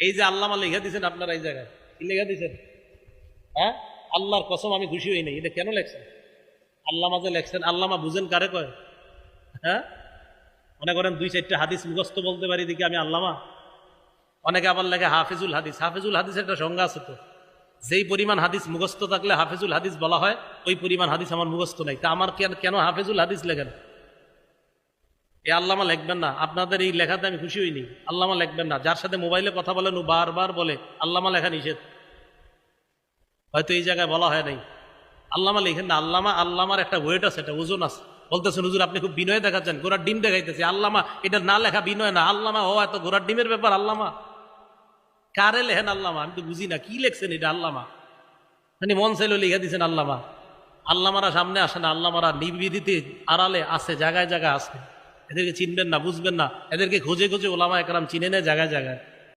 এই যে আল্লামা লেখা দিচ্ছেন আপনারা এই জায়গায়, কি লেখা দিচ্ছেন? হ্যাঁ, আল্লাহর কসম আমি খুশি হই নাই। এটা কেন লেখছেন? আল্লামা যে লেখছেন, আল্লামা বুঝেন কারে কয়? হ্যাঁ, মনে করেন 2-4টা হাদিস মুখস্থ বলতে পারি দেখি আমি আল্লামা। অনেকে আবার লেখে হাফিজুল হাদিস। হাফিজুল হাদিসের একটা সংজ্ঞা আছে তো, যেই পরিমাণ হাদিস মুখস্থ থাকলে হাফিজুল হাদিস বলা হয়, ওই পরিমাণ হাদিস আমার মুখস্থ নাই। তা আমার কেন হাফিজুল হাদিস লেখেন? এই আল্লামা লিখবেন না। আপনাদের এই লেখাতে আমি খুশি হইনি। আল্লামা লিখবেন না। যার সাথে মোবাইলে কথা বলেন ও বারবার বলে আল্লামা লেখা নিষেধ, হয়তো এই জায়গায় বলা হয় নাই। আল্লামা লিখেন না। আল্লামার একটা ওয়েট আছে, একটা ওজন আছে। বলতেছেন হুজুর আপনি খুব বিনয় দেখাচ্ছেন, ঘোড়ার ডিম দেখাইতেছে। আল্লামা এটা না লেখা বিনয় না। আল্লামা ও এত ঘোড়ার ডিমের ব্যাপার। আল্লামা কারে লেখেন? আল্লামা আমি তো বুঝি না কি লেখছেন এটা। আল্লামা মানে মন চাইলে লিখে দিচ্ছেন আল্লামা। আল্লামারা সামনে আসে না। আল্লামারা নির্বিধিতে আড়ালে আছে, জায়গায় জায়গায় আছে। এদেরকে চিনবেন না, বুঝবেন না। এদেরকে খুঁজে খুঁজে ওলামা একরাম চিনে নেয় জায়গায় জায়গায়।